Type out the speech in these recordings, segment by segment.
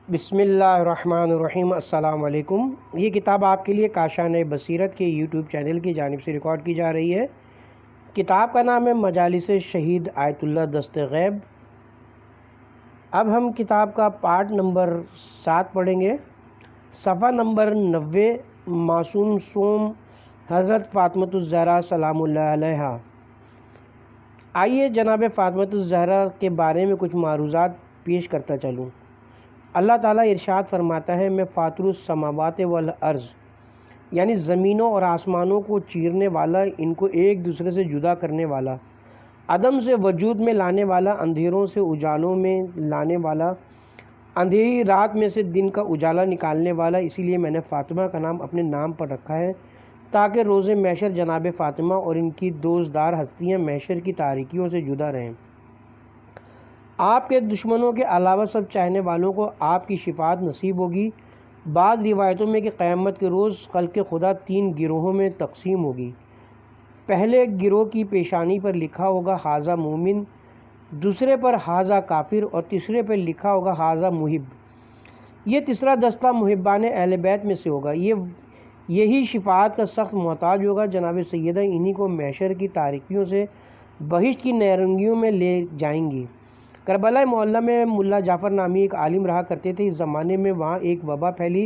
بسم اللہ الرحمن الرحیم۔ السلام علیکم۔ یہ کتاب آپ کے لیے کاشان بصیرت کے یوٹیوب چینل کی جانب سے ریکارڈ کی جا رہی ہے۔ کتاب کا نام ہے مجالس شہید آیت اللہ دست غیب۔ اب ہم کتاب کا پارٹ نمبر 7 پڑھیں گے، صفحہ نمبر 90، معصوم سوم حضرت فاطمۃ الزہرا سلام اللہ علیہا۔ آئیے جناب فاطمۃ الزہرا کے بارے میں کچھ معروضات پیش کرتا چلوں۔ اللہ تعالیٰ ارشاد فرماتا ہے، میں فاطر السماوات والارض، یعنی زمینوں اور آسمانوں کو چیرنے والا، ان کو ایک دوسرے سے جدا کرنے والا، عدم سے وجود میں لانے والا، اندھیروں سے اجالوں میں لانے والا، اندھیری رات میں سے دن کا اجالا نکالنے والا۔ اسی لیے میں نے فاطمہ کا نام اپنے نام پر رکھا ہے، تاکہ روز محشر جناب فاطمہ اور ان کی دوزدار ہستیاں محشر کی تاریکیوں سے جدا رہیں۔ آپ کے دشمنوں کے علاوہ سب چاہنے والوں کو آپ کی شفاعت نصیب ہوگی۔ بعض روایتوں میں کہ قیامت کے روز خلق خدا 3 گروہوں میں تقسیم ہوگی۔ پہلے گروہ کی پیشانی پر لکھا ہوگا حاذا مومن، دوسرے پر حاذا کافر، اور تیسرے پر لکھا ہوگا حاذا محب۔ یہ تیسرا دستہ محبان اہل بیت میں سے ہوگا۔ یہی شفاعت کا سخت محتاج ہوگا۔ جناب سیدہ انہی کو محشر کی تاریکیوں سے بہشت کی نیرنگیوں میں لے جائیں گی۔ کربلا معلیٰ میں ملا جعفر نامی ایک عالم رہا کرتے تھے۔ اس زمانے میں وہاں ایک وبا پھیلی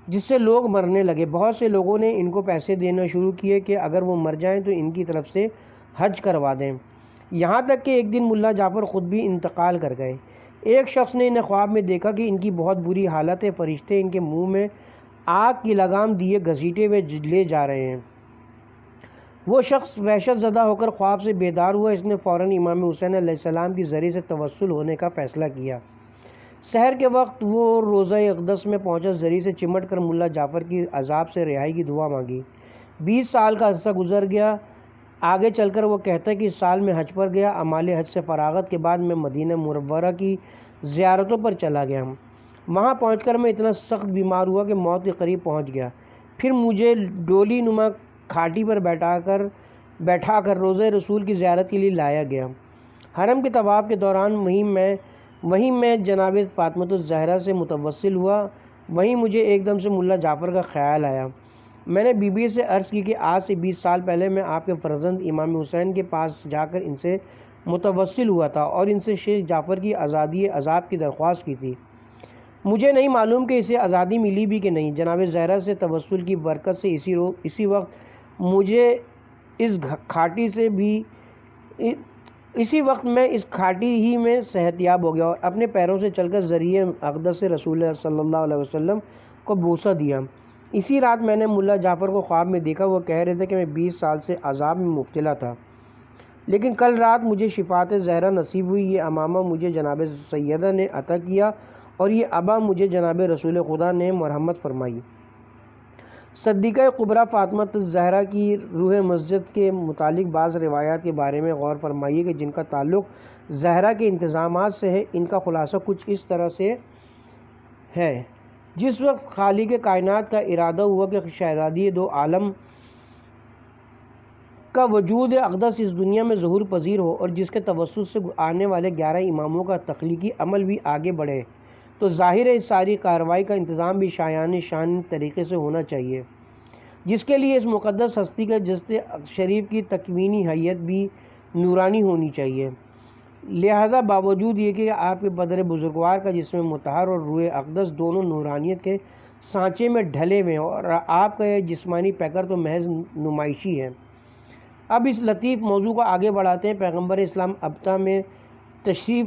جس سے لوگ مرنے لگے۔ بہت سے لوگوں نے ان کو پیسے دینا شروع کیے کہ اگر وہ مر جائیں تو ان کی طرف سے حج کروا دیں، یہاں تک کہ ایک دن ملا جعفر خود بھی انتقال کر گئے۔ ایک شخص نے انہیں خواب میں دیکھا کہ ان کی بہت بری حالت ہے، فرشتے ان کے منہ میں آگ کی لگام دیے گھسیٹے ہوئے لے جا رہے ہیں۔ وہ شخص وحشت زدہ ہو کر خواب سے بیدار ہوا۔ اس نے فوراً امام حسین علیہ السلام کی ذریعے سے توسل ہونے کا فیصلہ کیا۔ سحر کے وقت وہ روضہ اقدس میں پہنچا، ذریعے سے چمٹ کر ملا جعفر کی عذاب سے رہائی کی دعا مانگی۔ 20 سال کا عرصہ گزر گیا۔ آگے چل کر وہ کہتا ہے کہ اس سال میں حج پر گیا۔ اعمال حج سے فراغت کے بعد میں مدینہ منورہ کی زیارتوں پر چلا گیا۔ وہاں پہنچ کر میں اتنا سخت بیمار ہوا کہ موت کے قریب پہنچ گیا۔ پھر مجھے ڈولی نما کھاٹی پر بیٹھا کر روضہ رسول کی زیارت کے لیے لایا گیا۔ حرم کے طواف کے دوران وہیں میں جناب فاطمۃ الزہرا سے متوسل ہوا۔ وہیں مجھے ایک دم سے ملا جعفر کا خیال آیا۔ میں نے بی بی سے عرض کی کہ آج سے 20 سال پہلے میں آپ کے فرزند امام حسین کے پاس جا کر ان سے متوسل ہوا تھا اور ان سے شیخ جعفر کی آزادی عذاب کی درخواست کی تھی۔ مجھے نہیں معلوم کہ اسے آزادی ملی بھی کہ نہیں۔ جناب زہرا سے توسل کی برکت سے اسی وقت مجھے اس کھاٹی ہی میں صحت یاب ہو گیا اور اپنے پیروں سے چل کر ذریعہ اقدس سے رسول اللہ صلی اللہ علیہ وسلم کو بوسہ دیا۔ اسی رات میں نے ملا جعفر کو خواب میں دیکھا۔ وہ کہہ رہے تھے کہ میں 20 سال سے عذاب میں مبتلا تھا، لیکن کل رات مجھے شفاعت زہرا نصیب ہوئی۔ یہ امامہ مجھے جناب سیدہ نے عطا کیا اور یہ ابا مجھے جناب رسول خدا نے مرحمت فرمائی۔ صدیقہ کبریٰ فاطمہ الزہرا کی روح مسجد کے متعلق بعض روایات کے بارے میں غور فرمائیے کہ جن کا تعلق زہرا کے انتظامات سے ہے۔ ان کا خلاصہ کچھ اس طرح سے ہے۔ جس وقت خالق کائنات کا ارادہ ہوا کہ شہزادی دو عالم کا وجود اقدس اس دنیا میں ظہور پذیر ہو اور جس کے توسط سے آنے والے 11 اماموں کا تخلیقی عمل بھی آگے بڑھے، تو ظاہر ہے اس ساری کارروائی کا انتظام بھی شان طریقے سے ہونا چاہیے، جس کے لیے اس مقدس ہستی کا جسد شریف کی تکوینی حیت بھی نورانی ہونی چاہیے۔ لہٰذا باوجود یہ کہ آپ کے بدر بزرگوار کا جسم مطہر اور روح اقدس دونوں نورانیت کے سانچے میں ڈھلے ہوئے ہیں، اور آپ کا یہ جسمانی پیکر تو محض نمائشی ہے۔ اب اس لطیف موضوع کو آگے بڑھاتے ہیں۔ پیغمبر اسلام ابتہ میں تشریف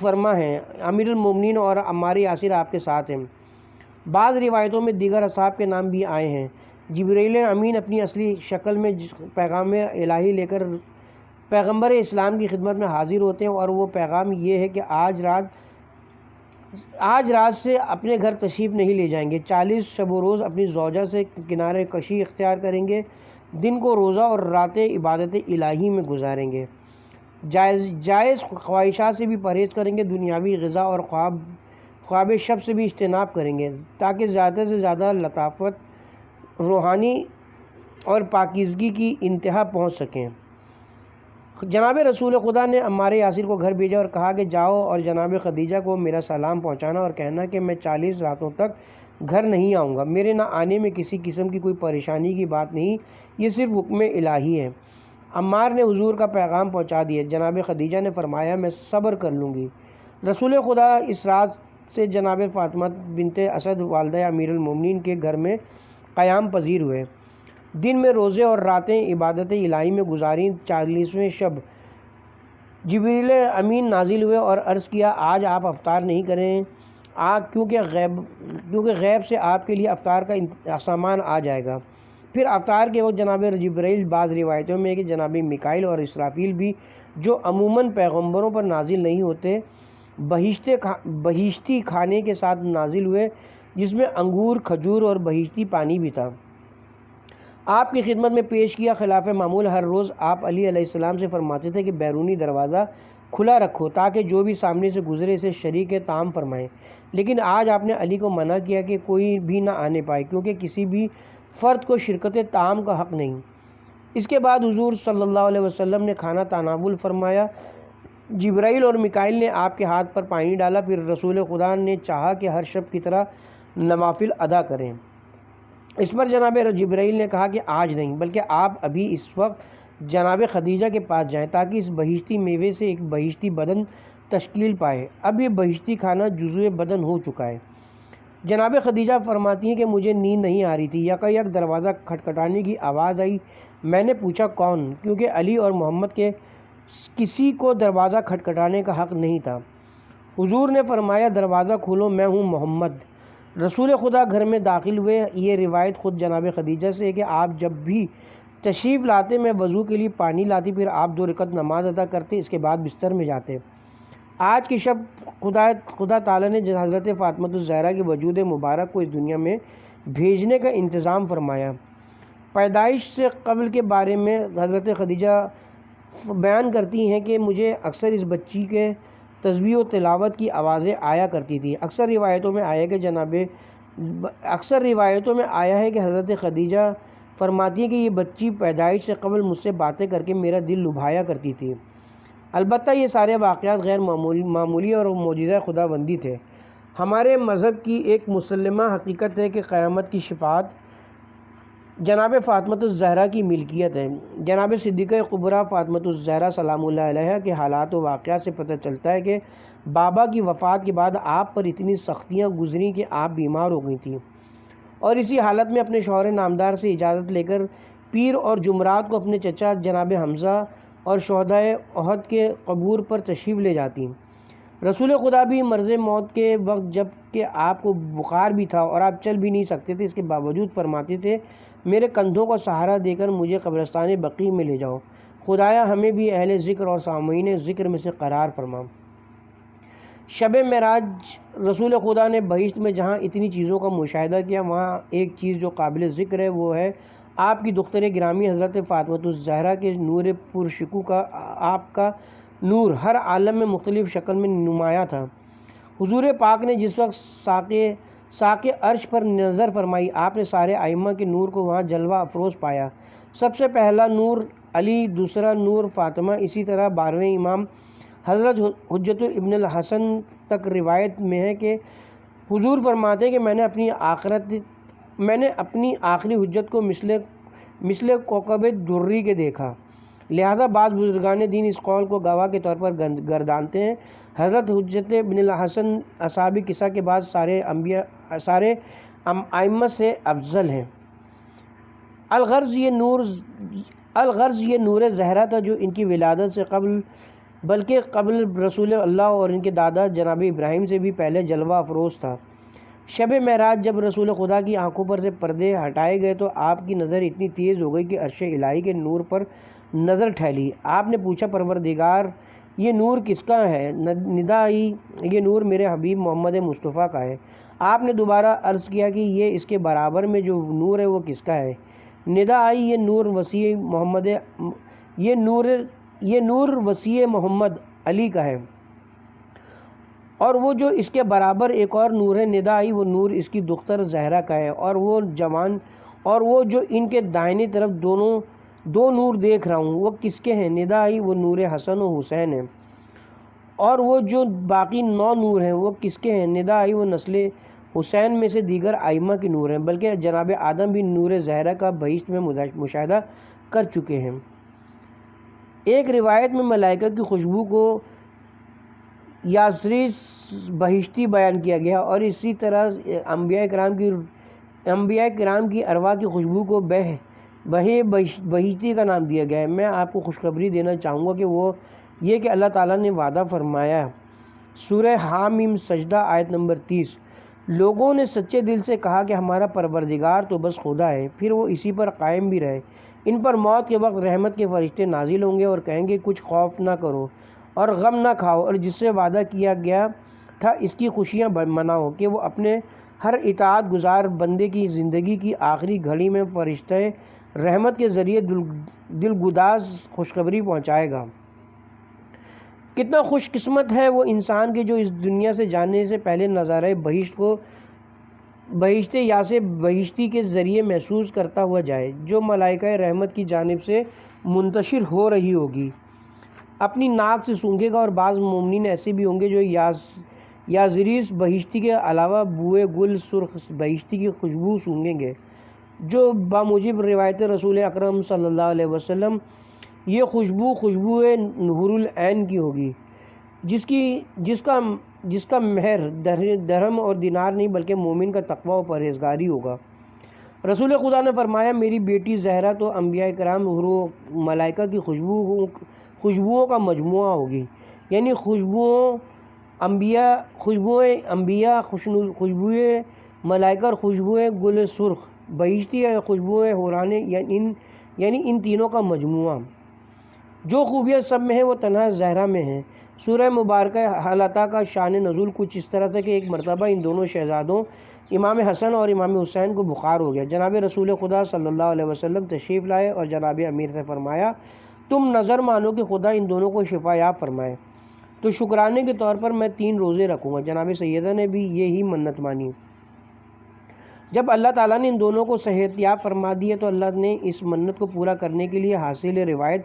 فرما ہیں۔ امیر المومنین اور عمار یاسر آپ کے ساتھ ہیں۔ بعض روایتوں میں دیگر اصحاب کے نام بھی آئے ہیں۔ جبرائیل امین اپنی اصلی شکل میں پیغام الہی لے کر پیغمبر اسلام کی خدمت میں حاضر ہوتے ہیں، اور وہ پیغام یہ ہے کہ آج رات سے اپنے گھر تشریف نہیں لے جائیں گے، 40 شب و روز اپنی زوجہ سے کنارہ کشی اختیار کریں گے، دن کو روزہ اور راتیں عبادت الہی میں گزاریں گے، جائز خواہشات سے بھی پرہیز کریں گے، دنیاوی غذا اور خواب شب سے بھی اجتناب کریں گے، تاکہ زیادہ سے زیادہ لطافت، روحانی اور پاکیزگی کی انتہا پہنچ سکیں۔ جناب رسول خدا نے عمار یاسر کو گھر بھیجا اور کہا کہ جاؤ اور جناب خدیجہ کو میرا سلام پہنچانا اور کہنا کہ میں 40 راتوں تک گھر نہیں آؤں گا۔ میرے نہ آنے میں کسی قسم کی کوئی پریشانی کی بات نہیں، یہ صرف حکم الہی ہے۔ عمار نے حضور کا پیغام پہنچا دیا۔ جناب خدیجہ نے فرمایا میں صبر کر لوں گی۔ رسول خدا اس رات سے جناب فاطمہ بنت اسد والدہ امیر المومنین کے گھر میں قیام پذیر ہوئے۔ دن میں روزے اور راتیں عبادت الہی میں گزاریں۔ 40ویں شب جبریل امین نازل ہوئے اور عرض کیا آج آپ افطار نہیں کریں کیونکہ غیب سے آپ کے لیے افطار کا سامان آ جائے گا۔ پھر افطار کے وقت جناب جبرائیل، بعض روایتوں میں کہ جناب میکائیل اور اسرافیل بھی جو عموماً پیغمبروں پر نازل نہیں ہوتے، بہشتی کھانے کے ساتھ نازل ہوئے جس میں انگور، کھجور اور بہشتی پانی بھی تھا۔ آپ کی خدمت میں پیش کیا۔ خلاف معمول ہر روز آپ علیہ السلام سے فرماتے تھے کہ بیرونی دروازہ کھلا رکھو تاکہ جو بھی سامنے سے گزرے اسے شریک طعام فرمائیں، لیکن آج آپ نے علی کو منع کیا کہ کوئی بھی نہ آنے پائے کیونکہ کسی بھی فرد کو شرکت طعام کا حق نہیں۔ اس کے بعد حضور صلی اللہ علیہ وسلم نے کھانا تناول فرمایا۔ جبرائیل اور میکائیل نے آپ کے ہاتھ پر پانی ڈالا۔ پھر رسول خدا نے چاہا کہ ہر شب کی طرح نوافل ادا کریں۔ اس پر جناب جبرائیل نے کہا کہ آج نہیں، بلکہ آپ ابھی اس وقت جناب خدیجہ کے پاس جائیں تاکہ اس بہشتی میوے سے ایک بہشتی بدن تشکیل پائے۔ اب یہ بہشتی کھانا جزو بدن ہو چکا ہے۔ جناب خدیجہ فرماتی ہیں کہ مجھے نیند نہیں آ رہی تھی، یک دروازہ کھٹکھٹانے کی آواز آئی۔ میں نے پوچھا کون، کیونکہ علی اور محمد کے کسی کو دروازہ کھٹکھٹانے کا حق نہیں تھا۔ حضور نے فرمایا دروازہ کھولو، میں ہوں محمد۔ رسول خدا گھر میں داخل ہوئے۔ یہ روایت خود جناب خدیجہ سے ہے کہ آپ جب بھی تشریف لاتے میں وضو کے لیے پانی لاتی، پھر آپ 2 رکعت نماز ادا کرتے، اس کے بعد بستر میں جاتے۔ آج کی شب خدا تعالیٰ نے حضرت فاطمہ الزہرا کے وجود مبارک کو اس دنیا میں بھیجنے کا انتظام فرمایا۔ پیدائش سے قبل کے بارے میں حضرت خدیجہ بیان کرتی ہیں کہ مجھے اکثر اس بچی کے تسبیح و تلاوت کی آوازیں آیا کرتی تھی۔ اکثر روایتوں میں آیا ہے کہ حضرت خدیجہ فرماتی ہیں کہ یہ بچی پیدائش سے قبل مجھ سے باتیں کر کے میرا دل لبھایا کرتی تھی۔ البتہ یہ سارے واقعات غیر معمولی اور معجزہ خداوندی تھے۔ ہمارے مذہب کی ایک مسلمہ حقیقت ہے کہ قیامت کی شفاعت جناب فاطمہ الزہرا کی ملکیت ہے۔ جناب صدیقہ کبریٰ فاطمہ الزہرا سلام اللہ علیہا کے حالات و واقعات سے پتہ چلتا ہے کہ بابا کی وفات کے بعد آپ پر اتنی سختیاں گزریں کہ آپ بیمار ہو گئی تھیں، اور اسی حالت میں اپنے شوہر نامدار سے اجازت لے کر پیر اور جمعرات کو اپنے چچا جناب حمزہ اور شہدائے احد کے قبور پر تشریف لے جاتی۔ رسول خدا بھی مرض موت کے وقت جب کہ آپ کو بخار بھی تھا اور آپ چل بھی نہیں سکتے تھے، اس کے باوجود فرماتے تھے میرے کندھوں کو سہارا دے کر مجھے قبرستان بقیع میں لے جاؤ، خدایا ہمیں بھی اہل ذکر اور سامعین ذکر میں سے قرار فرما۔ شب معراج رسول خدا نے بہشت میں جہاں اتنی چیزوں کا مشاہدہ کیا، وہاں ایک چیز جو قابل ذکر ہے وہ ہے آپ کی دختر گرامی حضرت فاطمہ الزہرا کے نور پرشکو کا۔ آپ کا نور ہر عالم میں مختلف شکل میں نمایاں تھا۔ حضور پاک نے جس وقت ساق عرش پر نظر فرمائی، آپ نے سارے ائمہ کے نور کو وہاں جلوہ افروز پایا۔ سب سے پہلا نور علی، دوسرا نور فاطمہ، اسی طرح 12ویں امام حضرت حجت ابن الحسن تک روایت میں ہے کہ حضور فرماتے ہیں کہ میں نے اپنی آخری حجت کو مثل کوكب دری کے دیکھا۔ لہٰذا بعض بزرگان دین اس قول کو گواہ کے طور پر گردانتے ہیں۔ حضرت حجت ابن الحسن اصحاب کسا کے بعد سارے ائمہ سے افضل ہیں۔ الغرض یہ نور زہرا تھا جو ان کی ولادت سے قبل بلکہ قبل رسول اللہ اور ان کے دادا جناب ابراہیم سے بھی پہلے جلوہ افروز تھا۔ شب معراج جب رسول خدا کی آنکھوں پر سے پردے ہٹائے گئے تو آپ کی نظر اتنی تیز ہو گئی کہ عرش الہی کے نور پر نظر ٹھہری۔ آپ نے پوچھا پروردگار یہ نور کس کا ہے؟ ندا آئی یہ نور میرے حبیب محمد مصطفیٰ کا ہے۔ آپ نے دوبارہ عرض کیا کہ یہ اس کے برابر میں جو نور ہے وہ کس کا ہے؟ ندا آئی یہ نور وسیع محمد علی کا ہے، اور وہ جو اس کے برابر ایک اور نور ہے ندا آئی وہ نور اس کی دختر زہرا کا ہے، اور وہ جو ان کے دائنی طرف دو نور دیکھ رہا ہوں، وہ کس کے ہیں؟ ندا آئی، وہ نور حسن و حسین ہیں۔ اور وہ جو باقی 9 نور ہیں وہ کس کے ہیں؟ ندا آئی، وہ نسل حسین میں سے دیگر ائمہ کے نور ہیں، بلکہ جناب آدم بھی نور زہرہ کا بہشت میں مشاہدہ کر چکے ہیں۔ ایک روایت میں ملائکہ کی خوشبو کو یاسریس بہشتی بیان کیا گیا، اور اسی طرح انبیاء کرام کی ارواح کی خوشبو کو بہے بہشتی کا نام دیا گیا ہے۔ میں آپ کو خوشخبری دینا چاہوں گا کہ وہ یہ کہ اللہ تعالیٰ نے وعدہ فرمایا، سورہ حامیم سجدہ آیت نمبر 30، لوگوں نے سچے دل سے کہا کہ ہمارا پروردگار تو بس خدا ہے، پھر وہ اسی پر قائم بھی رہے۔ ان پر موت کے وقت رحمت کے فرشتے نازل ہوں گے اور کہیں گے کچھ خوف نہ کرو اور غم نہ کھاؤ، اور جس سے وعدہ کیا گیا تھا اس کی خوشیاں مناؤ کہ وہ اپنے ہر اطاعت گزار بندے کی زندگی کی آخری گھڑی میں فرشتے رحمت کے ذریعے دلگداز خوشخبری پہنچائے گا۔ کتنا خوش قسمت ہے وہ انسان کے جو اس دنیا سے جانے سے پہلے نظارہ بہشت کو بہشت یا سے بہشتی کے ذریعے محسوس کرتا ہوا جائے، جو ملائکہ رحمت کی جانب سے منتشر ہو رہی ہوگی، اپنی ناک سے سونگھے گا۔ اور بعض مومنین ایسے بھی ہوں گے جو یازریس بہشتی کے علاوہ بوئے گل سرخ بہشتی کی خوشبو سونگھیں گے، جو بموجب روایت رسول اکرم صلی اللہ علیہ وسلم یہ خوشبو نور العین کی ہوگی، جس کا مہر درہم اور دینار نہیں بلکہ مومن کا تقوی و پرہیزگاری ہوگا۔ رسول خدا نے فرمایا، میری بیٹی زہرا تو انبیاء کرام و ملائکہ کی خوشبوؤں کا مجموعہ ہوگی، یعنی خوشبوئیں انبیاء، خوشبوئیں ملائکہ اور خوشبوئیں گل سرخ بہشتی یا خوشبوئیں حورانے، یعنی ان تینوں کا مجموعہ۔ جو خوبیاں سب میں ہیں وہ تنہا زہرا میں ہیں۔ سورہ مبارکہ حالتا کا شان نزول کچھ اس طرح سے کہ ایک مرتبہ ان دونوں شہزادوں امام حسن اور امام حسین کو بخار ہو گیا۔ جناب رسول خدا صلی اللہ علیہ وسلم تشریف لائے اور جناب امیر سے فرمایا، تم نظر مانو کہ خدا ان دونوں کو شفا یاب فرمائے، تو شکرانے کے طور پر میں 3 روزے رکھوں گا۔ جناب سیدہ نے بھی یہی منت مانی۔ جب اللہ تعالیٰ نے ان دونوں کو صحت یاب فرما دیا تو اللہ نے اس منت کو پورا کرنے کے لیے حاصل روایت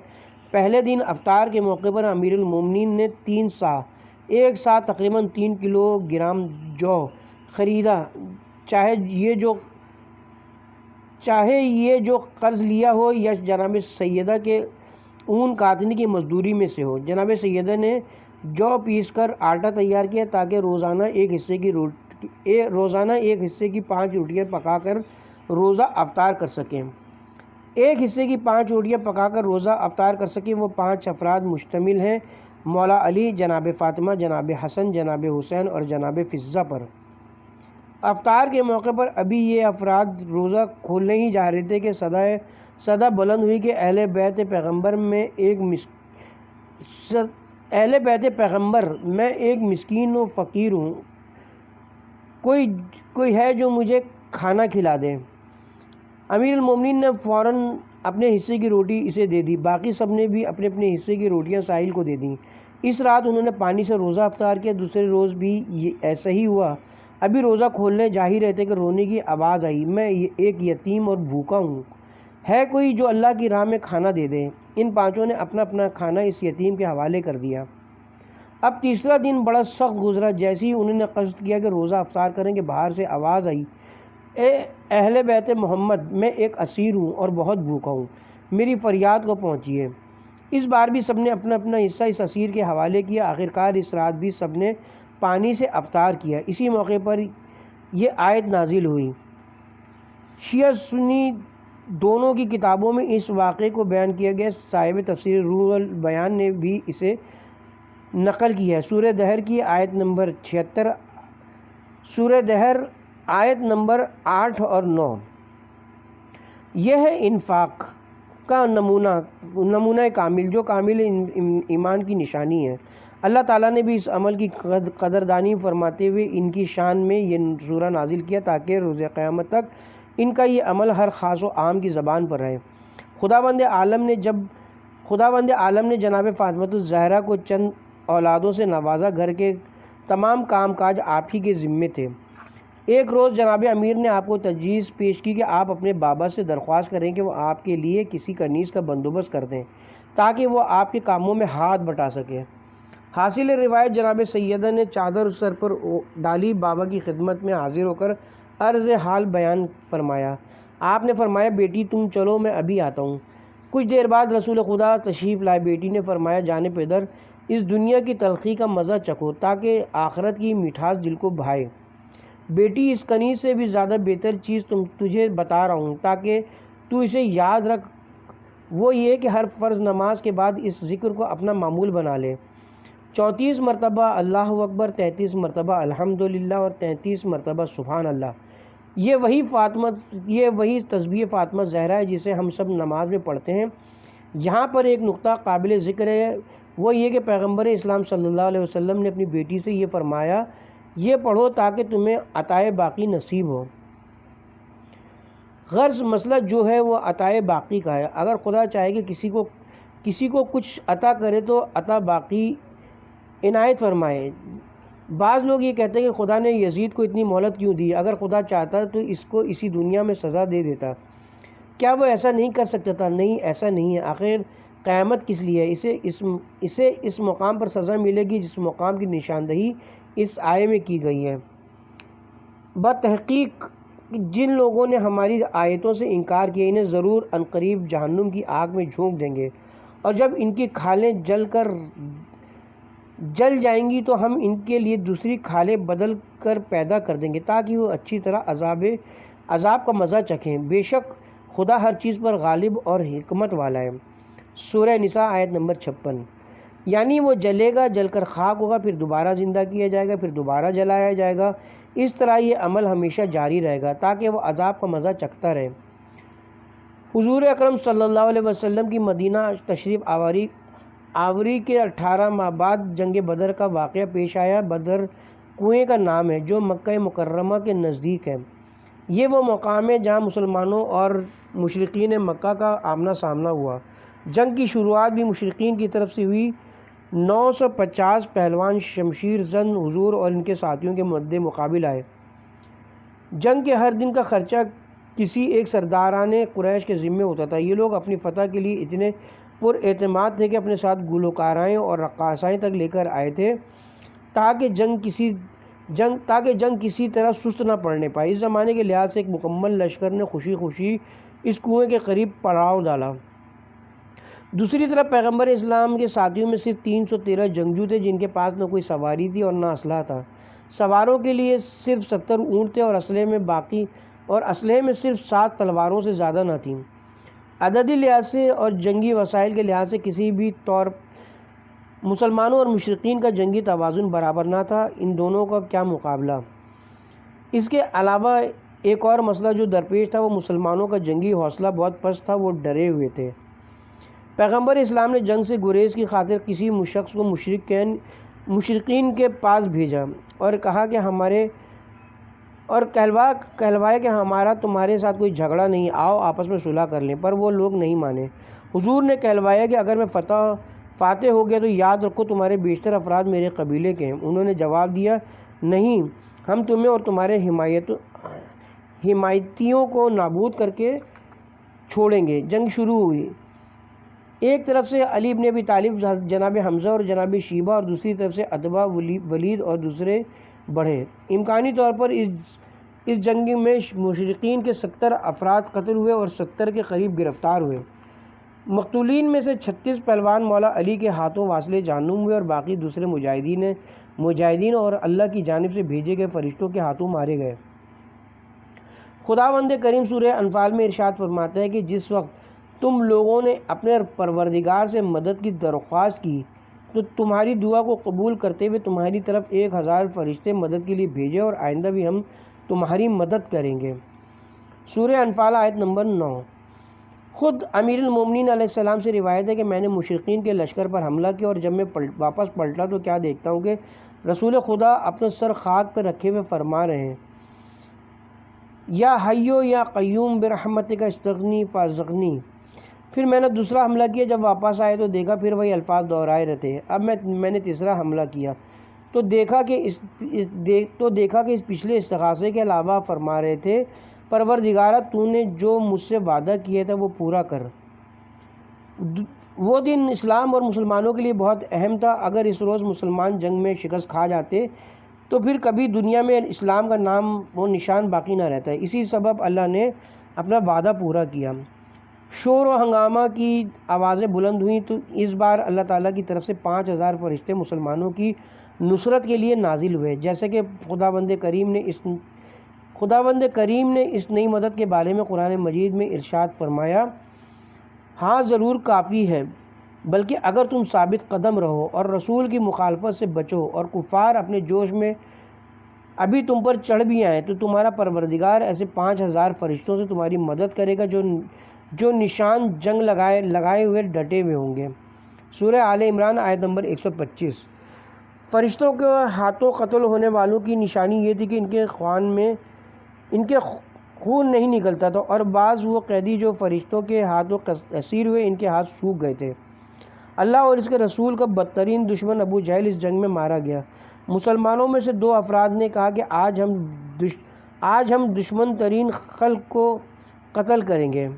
پہلے دن افطار کے موقع پر امیر المومنین نے 3 سا، ایک سا تقریباً 3 کلو گرام جو خریدا، چاہے یہ جو قرض لیا ہو یا جناب سیدہ کے اون کاتنے کی مزدوری میں سے ہو۔ جناب سیدہ نے جو پیس کر آٹا تیار کیا تاکہ روزانہ ایک حصے کی 5 روٹیاں پکا کر روزہ افطار کر سکیں۔ ایک حصے کی 5 روٹیاں پکا کر روزہ افطار کر سکیں۔ وہ 5 افراد مشتمل ہیں مولا علی، جناب فاطمہ، جناب حسن، جناب حسین اور جناب فضہ پر۔ افطار کے موقع پر ابھی یہ افراد روزہ کھولنے ہی جا رہے تھے کہ صدا بلند ہوئی کہ اہل بیت پیغمبر میں ایک مسکین و فقیر ہوں، کوئی ہے جو مجھے کھانا کھلا دے۔ امیر المومنین نے فوراً اپنے حصے کی روٹی اسے دے دی، باقی سب نے بھی اپنے اپنے حصے کی روٹیاں ساحل کو دے دیں۔ اس رات انہوں نے پانی سے روزہ افطار کیا۔ دوسرے روز بھی ایسا ہی ہوا۔ ابھی روزہ کھولنے جا ہی رہتے کہ رونے کی آواز آئی، میں ایک یتیم اور بھوکا ہوں، ہے کوئی جو اللہ کی راہ میں کھانا دے دے۔ ان 5 نے اپنا اپنا کھانا اس یتیم کے حوالے کر دیا۔ اب تیسرا دن بڑا سخت گزرا۔ جیسے ہی انہوں نے قصد کیا کہ روزہ افطار کریں کہ باہر سے آواز آئی، اے اہل بیت محمد، میں ایک اسیر ہوں اور بہت بھوکا ہوں، میری فریاد کو پہنچیے۔ اس بار بھی سب نے اپنا اپنا حصہ اس اسیر کے حوالے کیا۔ آخرکار اس رات بھی سب نے پانی سے افطار کیا۔ اسی موقع پر یہ آیت نازل ہوئی۔ شیعہ سنی دونوں کی کتابوں میں اس واقعے کو بیان کیا گیا۔ صاحب تفسیر روح البیان نے بھی اسے نقل کی ہے۔ سورہ دہر کی آیت نمبر 76، سورہ دہر آیت نمبر 8 اور 9۔ یہ ہے انفاق کا نمونہ کامل، جو کامل ایمان کی نشانی ہے۔ اللہ تعالیٰ نے بھی اس عمل کی قدردانی فرماتے ہوئے ان کی شان میں یہ سورہ نازل کیا تاکہ روز قیامت تک ان کا یہ عمل ہر خاص و عام کی زبان پر رہے۔ خداوند عالم نے جناب فاطمہ الزہرا کو چند اولادوں سے نوازا۔ گھر کے تمام کام کاج آپ ہی کے ذمے تھے۔ ایک روز جناب امیر نے آپ کو تجویز پیش کی کہ آپ اپنے بابا سے درخواست کریں کہ وہ آپ کے لیے کسی کنیز کا بندوبست کر دیں تاکہ وہ آپ کے کاموں میں ہاتھ بٹا سکے۔ حاصل روایت جناب سیدہ نے چادر سر پر ڈالی، بابا کی خدمت میں حاضر ہو کر عرض حال بیان فرمایا۔ آپ نے فرمایا بیٹی تم چلو میں ابھی آتا ہوں۔ کچھ دیر بعد رسول خدا تشریف لائے۔ بیٹی نے فرمایا جانے پدر اس دنیا کی تلخی کا مزہ چکھو تاکہ آخرت کی مٹھاس دل کو بھائے۔ بیٹی اس کنیز سے بھی زیادہ بہتر چیز تجھے بتا رہا ہوں تاکہ تو اسے یاد رکھ، وہ یہ کہ ہر فرض نماز کے بعد اس ذکر کو اپنا معمول بنا لے۔ 34 مرتبہ اللہ اکبر، 33 مرتبہ الحمدللہ اور 33 مرتبہ سبحان اللہ۔ یہ وہی تسبیح فاطمہ زہرا ہے جسے ہم سب نماز میں پڑھتے ہیں۔ یہاں پر ایک نقطہ قابل ذکر ہے، وہ یہ کہ پیغمبر اسلام صلی اللہ علیہ وسلم نے اپنی بیٹی سے یہ فرمایا یہ پڑھو تاکہ تمہیں عطائے باقی نصیب ہو۔ غرض مسئلہ جو ہے وہ عطائے باقی کا ہے۔ اگر خدا چاہے کہ کسی کو کچھ عطا کرے تو عطا باقی عنایت فرمائے۔ بعض لوگ یہ کہتے ہیں کہ خدا نے یزید کو اتنی مہلت کیوں دی؟ اگر خدا چاہتا تو اس کو اسی دنیا میں سزا دے دیتا۔ کیا وہ ایسا نہیں کر سکتا تھا؟ نہیں، ایسا نہیں ہے۔ آخر قیامت کس لیے ہے؟ اسے اس مقام پر سزا ملے گی جس مقام کی نشاندہی اس آیے میں کی گئی ہے۔ بتحقیق جن لوگوں نے ہماری آیتوں سے انکار کیا انہیں ضرور عنقریب جہنم کی آگ میں جھونک دیں گے، اور جب ان کی کھالیں جل جائیں گی تو ہم ان کے لیے دوسری کھالیں بدل کر پیدا کر دیں گے تاکہ وہ اچھی طرح عذاب کا مزہ چکھیں۔ بے شک خدا ہر چیز پر غالب اور حکمت والا ہے۔ سورہ نساء آیت نمبر 56۔ یعنی وہ جلے گا، جل کر خاک ہوگا، پھر دوبارہ زندہ کیا جائے گا، پھر دوبارہ جلایا جائے گا۔ اس طرح یہ عمل ہمیشہ جاری رہے گا تاکہ وہ عذاب کا مزہ چکھتا رہے۔ حضور اکرم صلی اللہ علیہ وسلم کی مدینہ تشریف آوری کے 18 ماہ بعد جنگ بدر کا واقعہ پیش آیا۔ بدر کنویں کا نام ہے جو مکہ مکرمہ کے نزدیک ہے۔ یہ وہ مقام ہے جہاں مسلمانوں اور مشرکین مکہ کا آمنا سامنا ہوا۔ جنگ کی شروعات بھی مشرکین کی طرف سے ہوئی۔ 950 پہلوان شمشیر زن حضور اور ان کے ساتھیوں کے مد مقابل آئے۔ جنگ کے ہر دن کا خرچہ کسی ایک سرداران قریش کے ذمے ہوتا تھا۔ یہ لوگ اپنی فتح کے لیے اتنے پر اعتماد تھے کہ اپنے ساتھ گلوکارائیں اور رقاصائیں تک لے کر آئے تھے تاکہ جنگ کسی طرح سست نہ پڑنے پائے۔ اس زمانے کے لحاظ سے ایک مکمل لشکر نے خوشی خوشی اس کنویں کے قریب پڑاؤ ڈالا۔ دوسری طرف پیغمبر اسلام کے ساتھیوں میں صرف 313 جنگجو تھے جن کے پاس نہ کوئی سواری تھی اور نہ اسلحہ تھا۔ سواروں کے لیے صرف 70 اونٹ تھے اور اسلحے میں صرف 7 تلواروں سے زیادہ نہ تھیں۔ عددی لحاظ سے اور جنگی وسائل کے لحاظ سے کسی بھی طور مسلمانوں اور مشرکین کا جنگی توازن برابر نہ تھا۔ ان دونوں کا کیا مقابلہ! اس کے علاوہ ایک اور مسئلہ جو درپیش تھا وہ مسلمانوں کا جنگی حوصلہ بہت پست تھا، وہ ڈرے ہوئے تھے۔ پیغمبر اسلام نے جنگ سے گریز کی خاطر کسی شخص کو مشرکین کے پاس بھیجا اور کہا کہ کہلوایا کہ ہمارا تمہارے ساتھ کوئی جھگڑا نہیں، آؤ آپس میں صلح کر لیں، پر وہ لوگ نہیں مانے۔ حضور نے کہلوایا کہ اگر میں فاتح ہو گیا تو یاد رکھو تمہارے بیشتر افراد میرے قبیلے کے ہیں۔ انہوں نے جواب دیا نہیں، ہم تمہیں اور تمہارے حمایتیوں کو نابود کر کے چھوڑیں گے۔ جنگ شروع ہوئی۔ ایک طرف سے علی بن ابی طالب، جناب حمزہ اور جناب شیبہ، اور دوسری طرف سے عتبہ، ولید اور دوسرے بڑھے۔ امکانی طور پر اس جنگ میں مشرکین کے 70 افراد قتل ہوئے اور 70 کے قریب گرفتار ہوئے۔ مقتولین میں سے 36 پہلوان مولا علی کے ہاتھوں واصل جہنم ہوئے اور باقی دوسرے مجاہدین اور اللہ کی جانب سے بھیجے گئے فرشتوں کے ہاتھوں مارے گئے۔ خداوند کریم سورہ انفال میں ارشاد فرماتا ہے کہ جس وقت تم لوگوں نے اپنے پروردگار سے مدد کی درخواست کی تو تمہاری دعا کو قبول کرتے ہوئے تمہاری طرف 1000 فرشتے مدد کے لیے بھیجے، اور آئندہ بھی ہم تمہاری مدد کریں گے۔ سورہ انفال آیت نمبر 9۔ خود امیر المومنین علیہ السلام سے روایت ہے کہ میں نے مشرکین کے لشکر پر حملہ کیا اور جب میں واپس پلٹا تو کیا دیکھتا ہوں کہ رسول خدا اپنا سر خاک پر رکھے ہوئے فرما رہے ہیں، یا حیو یا قیوم برحمتک استغنی فازغنی۔ پھر میں نے دوسرا حملہ کیا، جب واپس آئے تو دیکھا پھر وہی الفاظ دہرائے رہتے۔ اب میں نے تیسرا حملہ کیا تو دیکھا کہ اس پچھلے استغاثے کے علاوہ فرما رہے تھے پروردگارہ تو نے جو مجھ سے وعدہ کیا تھا وہ پورا کر۔ وہ دن اسلام اور مسلمانوں کے لیے بہت اہم تھا۔ اگر اس روز مسلمان جنگ میں شکست کھا جاتے تو پھر کبھی دنیا میں اسلام کا نام و نشان باقی نہ رہتا ہے۔ اسی سبب اللہ نے اپنا وعدہ پورا کیا۔ شور و ہنگامہ کی آوازیں بلند ہوئیں تو اس بار اللہ تعالیٰ کی طرف سے 5000 فرشتے مسلمانوں کی نصرت کے لیے نازل ہوئے، جیسے کہ خداوند کریم نے اس نئی مدد کے بارے میں قرآن مجید میں ارشاد فرمایا، ہاں ضرور کافی ہے، بلکہ اگر تم ثابت قدم رہو اور رسول کی مخالفت سے بچو اور کفار اپنے جوش میں ابھی تم پر چڑھ بھی آئیں تو تمہارا پروردگار ایسے 5000 فرشتوں سے تمہاری مدد کرے گا جو نشان جنگ لگائے ہوئے ڈٹے ہوئے ہوں گے۔ سورہ آل عمران آیت نمبر 125۔ فرشتوں کے ہاتھوں قتل ہونے والوں کی نشانی یہ تھی کہ ان کے خون نہیں نکلتا تھا، اور بعض وہ قیدی جو فرشتوں کے ہاتھوں اسیر ہوئے ان کے ہاتھ سوکھ گئے تھے۔ اللہ اور اس کے رسول کا بدترین دشمن ابو جہل اس جنگ میں مارا گیا۔ مسلمانوں میں سے 2 افراد نے کہا کہ آج ہم دشمن ترین خلق کو قتل کریں گے۔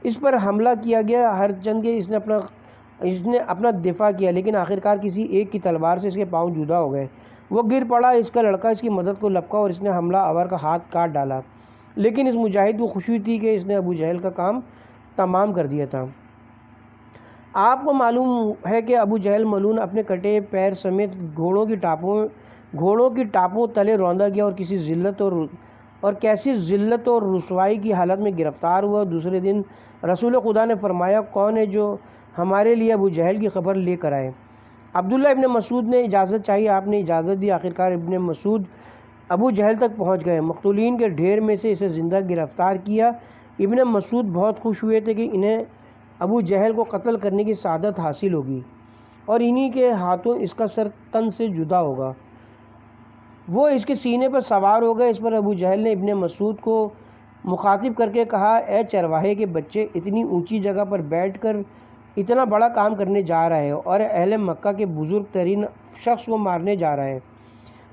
اس پر حملہ کیا گیا، ہر چند کے اس نے اپنا دفاع کیا، لیکن آخرکار کسی ایک کی تلوار سے اس کے پاؤں جدا ہو گئے۔ وہ گر پڑا، اس کا لڑکا اس کی مدد کو لپکا اور اس نے حملہ آور کا ہاتھ کاٹ ڈالا، لیکن اس مجاہد کو خوشی تھی کہ اس نے ابو جہل کا کام تمام کر دیا تھا۔ آپ کو معلوم ہے کہ ابو جہل ملعون اپنے کٹے پیر سمیت گھوڑوں کی ٹاپوں تلے روندا گیا اور کیسی ذلت اور رسوائی کی حالت میں گرفتار ہوا۔ دوسرے دن رسول خدا نے فرمایا، کون ہے جو ہمارے لیے ابو جہل کی خبر لے کر آئے؟ عبداللہ ابن مسعود نے اجازت چاہی، آپ نے اجازت دی۔ آخرکار ابن مسعود ابو جہل تک پہنچ گئے، مقتولین کے ڈھیر میں سے اسے زندہ گرفتار کیا۔ ابن مسعود بہت خوش ہوئے تھے کہ انہیں ابو جہل کو قتل کرنے کی سعادت حاصل ہوگی اور انہی کے ہاتھوں اس کا سر تن سے جدا ہوگا۔ وہ اس کے سینے پر سوار ہو گئے۔ اس پر ابو جہل نے ابن مسعود کو مخاطب کر کے کہا، اے چرواہے کے بچے، اتنی اونچی جگہ پر بیٹھ کر اتنا بڑا کام کرنے جا رہے ہو اور اہل مکہ کے بزرگ ترین شخص کو مارنے جا رہے ہیں،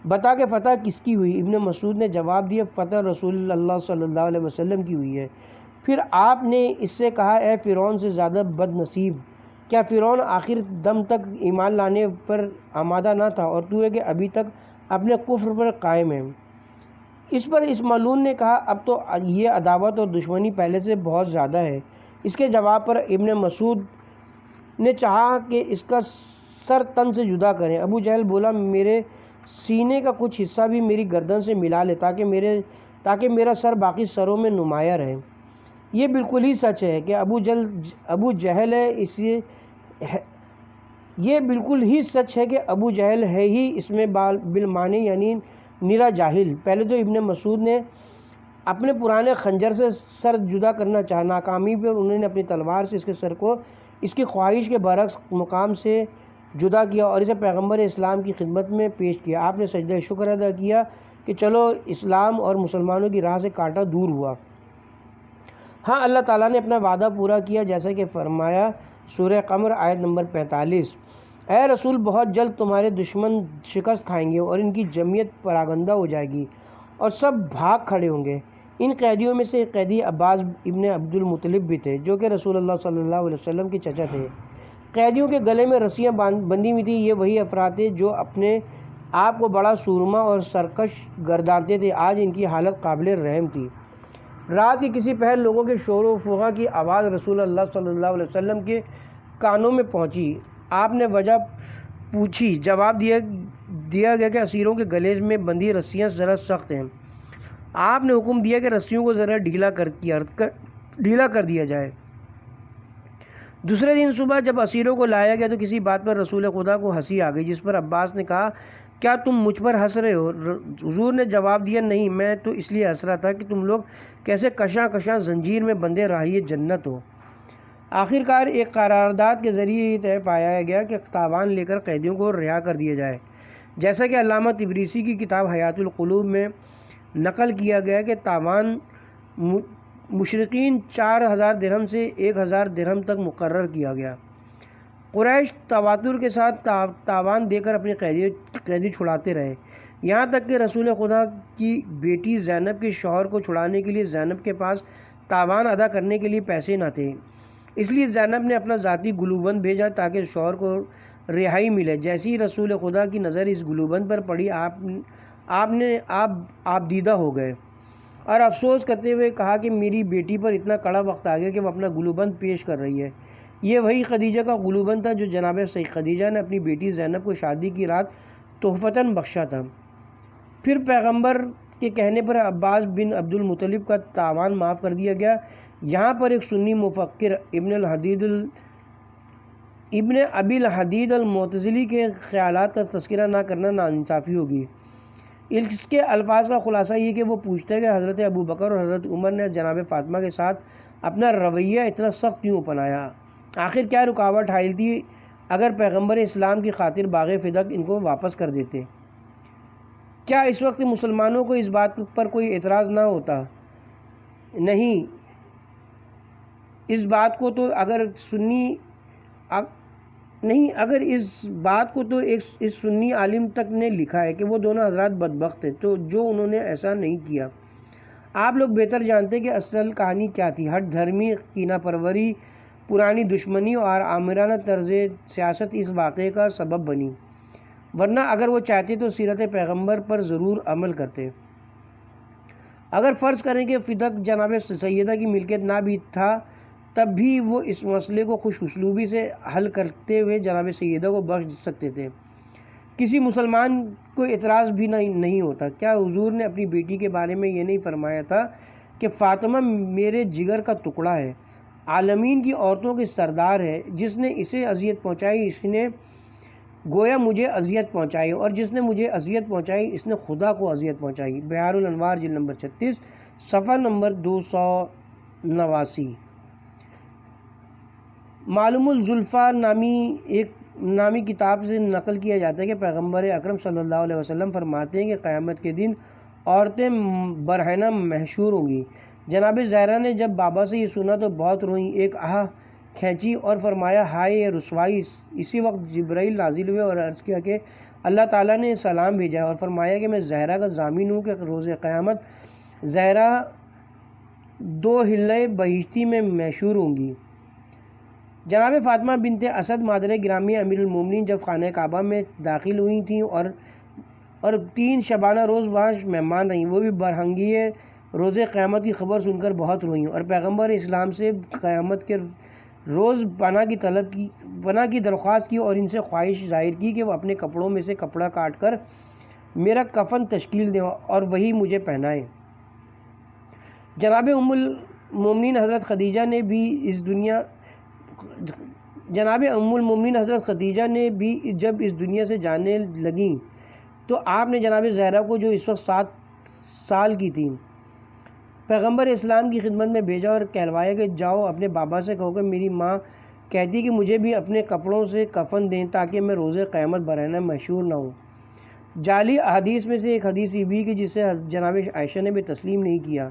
بتا کہ فتح کس کی ہوئی؟ ابن مسعود نے جواب دیا، فتح رسول اللہ صلی اللہ علیہ وسلم کی ہوئی ہے۔ پھر آپ نے اس سے کہا، اے فرعون سے زیادہ بد نصیب، کیا فرعون آخر دم تک ایمان لانے پر آمادہ نہ تھا اور تو ہے کہ ابھی تک اپنے کفر پر قائم ہے؟ اس پر اس ملعون نے کہا، اب تو یہ عداوت اور دشمنی پہلے سے بہت زیادہ ہے۔ اس کے جواب پر ابن مسعود نے چاہا کہ اس کا سر تن سے جدا کریں۔ ابو جہل بولا، میرے سینے کا کچھ حصہ بھی میری گردن سے ملا لے تاکہ میرا سر باقی سروں میں نمایاں رہے۔ یہ بالکل ہی سچ ہے کہ ابو جہل ہے ہی اس میں بالمعنی یعنی نرا جاہل۔ پہلے تو ابن مسعود نے اپنے پرانے خنجر سے سر جدا کرنا چاہا، ناکامی پر انہوں نے اپنی تلوار سے اس کے سر کو اس کی خواہش کے برعکس مقام سے جدا کیا اور اسے پیغمبر اسلام کی خدمت میں پیش کیا۔ آپ نے سجدہ شکر ادا کیا کہ چلو اسلام اور مسلمانوں کی راہ سے کانٹا دور ہوا۔ ہاں، اللہ تعالیٰ نے اپنا وعدہ پورا کیا، جیسا کہ فرمایا سورہ قمر آیت نمبر 45، اے رسول، بہت جلد تمہارے دشمن شکست کھائیں گے اور ان کی جمعیت پراگندہ ہو جائے گی اور سب بھاگ کھڑے ہوں گے۔ ان قیدیوں میں سے ایک قیدی عباس ابن عبد المطلب بھی تھے، جو کہ رسول اللہ صلی اللہ علیہ وسلم کے چچا تھے۔ قیدیوں کے گلے میں رسیاں بندھی ہوئی تھیں۔ یہ وہی افراد تھے جو اپنے آپ کو بڑا سورما اور سرکش گردانتے تھے۔ آج ان کی حالت قابل رحم تھی۔ رات کے کسی پہر لوگوں کے شور و فغاں کی آواز رسول اللہ صلی اللہ علیہ وسلم کے کانوں میں پہنچی۔ آپ نے وجہ پوچھی، جواب دیا گیا کہ اسیروں کے گلے میں بندھی رسیاں ذرا سخت ہیں۔ آپ نے حکم دیا کہ رسیوں کو ذرا ڈھیلا کر دیا جائے۔ دوسرے دن صبح جب اسیروں کو لایا گیا تو کسی بات پر رسول خدا کو ہنسی آ گئی، جس پر عباس نے کہا، کیا تم مجھ پر ہنس رہے ہو؟ حضور نے جواب دیا، نہیں، میں تو اس لیے ہنس رہا تھا کہ تم لوگ کیسے کشاں زنجیر میں بندے راہی جنت ہو۔ آخرکار ایک قرارداد کے ذریعے یہ طے پایا گیا کہ تاوان لے کر قیدیوں کو رہا کر دیا جائے، جیسا کہ علامہ طبرسی کی کتاب حیات القلوب میں نقل کیا گیا کہ تاوان مشرقین 4000 درہم سے 1000 درہم تک مقرر کیا گیا۔ قریش تواتر کے ساتھ تاوان دے کر اپنے قیدی چھڑاتے رہے، یہاں تک کہ رسول خدا کی بیٹی زینب کے شوہر کو چھڑانے کے لیے زینب کے پاس تاوان ادا کرنے کے لیے پیسے نہ تھے، اس لیے زینب نے اپنا ذاتی گلوبند بھیجا تاکہ شوہر کو رہائی ملے۔ جیسی رسول خدا کی نظر اس گلوبند پر پڑی، آپ دیدہ ہو گئے اور افسوس کرتے ہوئے کہا کہ میری بیٹی پر اتنا کڑا وقت آ گیا کہ وہ اپنا گلوبند پیش کر رہی ہے۔ یہ وہی خدیجہ کا گلوبند تھا جو جناب خدیجہ نے اپنی بیٹی زینب کو شادی کی رات تحفتاً بخشا تھا۔ پھر پیغمبر کے کہنے پر عباس بن عبد المطلب کا تاوان معاف کر دیا گیا۔ یہاں پر ایک سنی مفکر ابن ابی الحدید المعتزلی کے خیالات کا تذکرہ نہ کرنا ناانصافی ہوگی۔ اس کے الفاظ کا خلاصہ یہ کہ وہ پوچھتے ہیں کہ حضرت ابوبکر اور حضرت عمر نے جناب فاطمہ کے ساتھ اپنا رویہ اتنا سخت کیوں اپنایا؟ آخر کیا رکاوٹ حائل تھی؟ اگر پیغمبر اسلام کی خاطر باغ فدق ان کو واپس کر دیتے، کیا اس وقت مسلمانوں کو اس بات پر کوئی اعتراض نہ ہوتا؟ نہیں، اس بات کو تو اگر اس بات کو تو اس سنی عالم تک نے لکھا ہے کہ وہ دونوں حضرات بدبخت تھے تو جو انہوں نے ایسا نہیں کیا۔ آپ لوگ بہتر جانتے ہیں کہ اصل کہانی کیا تھی۔ ہٹ دھرمی، کینہ پروری، پرانی دشمنی اور آمرانہ طرز سیاست اس واقعے کا سبب بنی، ورنہ اگر وہ چاہتے تو سیرت پیغمبر پر ضرور عمل کرتے۔ اگر فرض کریں کہ فدق جناب سیدہ کی ملکیت نہ بھی تھا، تب بھی وہ اس مسئلے کو خوش اسلوبی سے حل کرتے ہوئے جناب سیدہ کو بخش سکتے تھے، کسی مسلمان کو اعتراض بھی نہیں ہوتا۔ کیا حضور نے اپنی بیٹی کے بارے میں یہ نہیں فرمایا تھا کہ فاطمہ میرے جگر کا ٹکڑا ہے، عالمین کی عورتوں کے سردار ہے، جس نے اسے اذیت پہنچائی اس نے گویا مجھے اذیت پہنچائی، اور جس نے مجھے اذیت پہنچائی اس نے خدا کو اذیت پہنچائی۔ بحار الانوار جلد نمبر 36 صفحہ نمبر 289۔ معلوم الزلفاء نامی کتاب سے نقل کیا جاتا ہے کہ پیغمبر اکرم صلی اللہ علیہ وسلم فرماتے ہیں کہ قیامت کے دن عورتیں برہنہ محشور ہوں گی۔ جناب زہرا نے جب بابا سے یہ سنا تو بہت روئیں، ایک آہ کھینچی اور فرمایا ہائے یہ رسوائی۔ اسی وقت جبرائیل نازل ہوئے اور عرض کیا کہ اللہ تعالیٰ نے سلام بھیجا اور فرمایا کہ میں زہرا کا ضامن ہوں کہ روز قیامت زہرا دو حلے بہشتی میں محشور ہوں گی۔ جناب فاطمہ بنت اسد مادر گرامی امیر المومنین جب خانہ کعبہ میں داخل ہوئی تھیں اور 3 شبانہ روز وہاں مہمان رہیں، وہ بھی برہنگی روز قیامت کی خبر سن کر بہت روئیں اور پیغمبر اسلام سے قیامت کے روز پناہ کی درخواست کی اور ان سے خواہش ظاہر کی کہ وہ اپنے کپڑوں میں سے کپڑا کاٹ کر میرا کفن تشکیل دیں اور وہی مجھے پہنائیں۔ جناب ام المومنین حضرت خدیجہ نے بھی جب اس دنیا سے جانے لگیں تو آپ نے جناب زہرا کو جو اس وقت 7 سال کی تھی پیغمبر اسلام کی خدمت میں بھیجا اور کہلوایا کہ جاؤ اپنے بابا سے کہو کہ میری ماں کہتی کہ مجھے بھی اپنے کپڑوں سے کفن دیں تاکہ میں روز قیامت برہنہ محشور نہ ہوں۔ جعلی احادیث میں سے ایک حدیث یہ بھی کہ جسے جناب عائشہ نے بھی تسلیم نہیں کیا،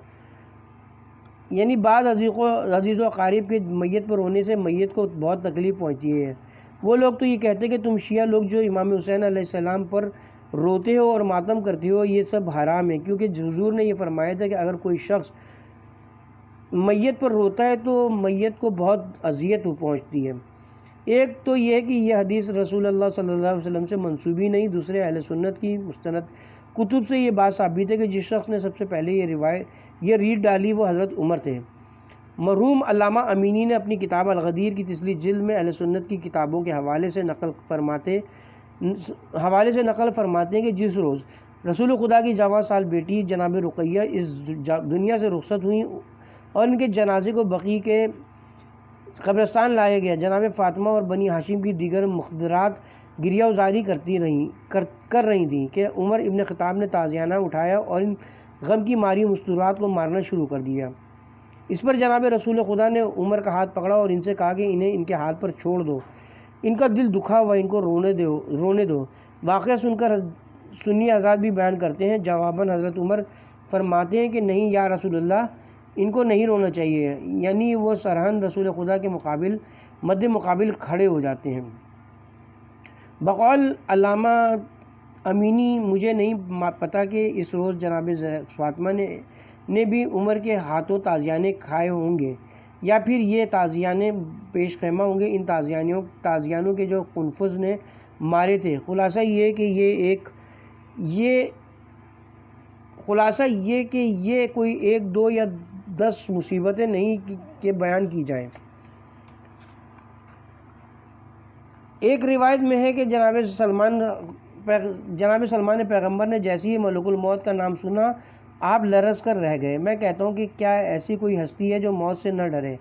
یعنی بعض عزیز و اقارب کے میت پر رونے سے میت کو بہت تکلیف پہنچتی ہے۔ وہ لوگ تو یہ کہتے ہیں کہ تم شیعہ لوگ جو امام حسین علیہ السلام پر روتے ہو اور ماتم کرتے ہو یہ سب حرام ہے، کیونکہ حضور نے یہ فرمایا تھا کہ اگر کوئی شخص میت پر روتا ہے تو میت کو بہت اذیت پہنچتی ہے۔ ایک تو یہ ہے کہ یہ حدیث رسول اللہ صلی اللہ علیہ وسلم سے منسوبی نہیں، دوسرے اہل سنت کی مستند کتب سے یہ بات ثابت ہے کہ جس شخص نے سب سے پہلے یہ ریت ڈالی وہ حضرت عمر تھے۔ مرحوم علامہ امینی نے اپنی کتاب الغدیر کی تیسری جلد میں اہل سنت کی کتابوں کے حوالے سے نقل فرماتے ہیں کہ جس روز رسول خدا کی جوان سال بیٹی جناب رقیہ اس دنیا سے رخصت ہوئیں اور ان کے جنازے کو بقیع کے قبرستان لایا گیا، جناب فاطمہ اور بنی ہاشم کی دیگر مخدرات گریہ وزاری کر رہی تھیں کہ عمر ابن خطاب نے تازیانہ اٹھایا اور ان غم کی ماری مستورات کو مارنا شروع کر دیا۔ اس پر جناب رسول خدا نے عمر کا ہاتھ پکڑا اور ان سے کہا کہ انہیں ان کے ہاتھ پر چھوڑ دو، ان کا دل دکھا ہوا، ان کو رونے دو۔ واقعہ سن کر سنی حضرات بھی بیان کرتے ہیں، جواباً حضرت عمر فرماتے ہیں کہ نہیں یا رسول اللہ، ان کو نہیں رونا چاہیے، یعنی وہ سرہن رسول خدا کے مقابل مد مقابل کھڑے ہو جاتے ہیں۔ بقول علامہ امینی، مجھے نہیں پتہ کہ اس روز جناب فاطمہ نے بھی عمر کے ہاتھوں تازیانے کھائے ہوں گے یا پھر یہ تازیانے پیش خیمہ ہوں گے ان تازیانوں کے جو قنفذ نے مارے تھے۔ خلاصہ یہ کہ یہ کوئی 1 2 یا 10 مصیبتیں نہیں کہ بیان کی جائیں۔ ایک روایت میں ہے کہ جناب سلمان پیغمبر نے جیسے ہی ملک الموت کا نام سنا آپ لرز کر رہ گئے۔ میں کہتا ہوں کہ کیا ایسی کوئی ہستی ہے جو موت سے نہ ڈرے؟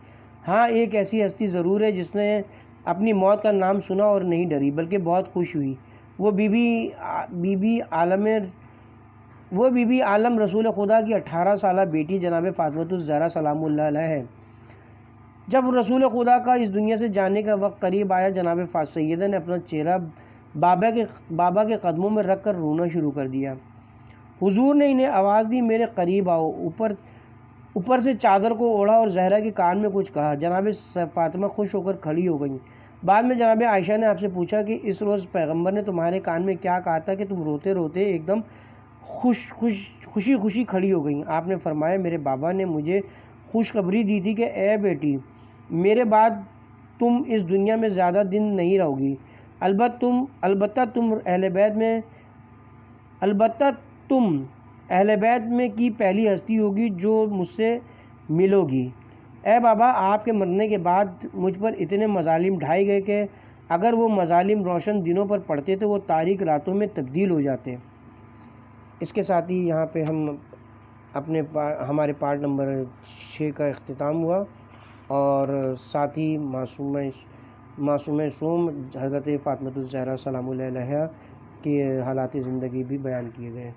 ہاں، ایک ایسی ہستی ضرور ہے جس نے اپنی موت کا نام سنا اور نہیں ڈری بلکہ بہت خوش ہوئی۔ وہ بی بی عالم رسول خدا کی 18 سالہ بیٹی جناب فاطمہ الزہرا سلام اللہ علیہ ہے۔ جب رسول خدا کا اس دنیا سے جانے کا وقت قریب آیا، جناب سیدہ نے اپنا چہرہ بابا کے قدموں میں رکھ کر رونا شروع کر دیا۔ حضور نے انہیں آواز دی، میرے قریب آؤ۔ اوپر سے چادر کو اوڑھا اور زہرا کے کان میں کچھ کہا۔ جناب فاطمہ خوش ہو کر کھڑی ہو گئیں۔ بعد میں جناب عائشہ نے آپ سے پوچھا کہ اس روز پیغمبر نے تمہارے کان میں کیا کہا تھا کہ تم روتے روتے ایک دم خوشی کھڑی ہو گئیں؟ آپ نے فرمایا، میرے بابا نے مجھے خوشخبری دی تھی کہ اے بیٹی، میرے بعد تم اس دنیا میں زیادہ دن نہیں رہو گی، البتہ تم اہل بیت میں کی پہلی ہستی ہوگی جو مجھ سے ملو گی۔ اے بابا، آپ کے مرنے کے بعد مجھ پر اتنے مظالم ڈھائے گئے کہ اگر وہ مظالم روشن دنوں پر پڑتے تو وہ تاریک راتوں میں تبدیل ہو جاتے۔ اس کے ساتھ ہی یہاں پہ ہمارے پارٹ نمبر 6 کا اختتام ہوا، اور ساتھ ہی معصومہ سوم حضرت فاطمہ الزہرا سلام اللہ علیہا کے حالات زندگی بھی بیان کیے گئے۔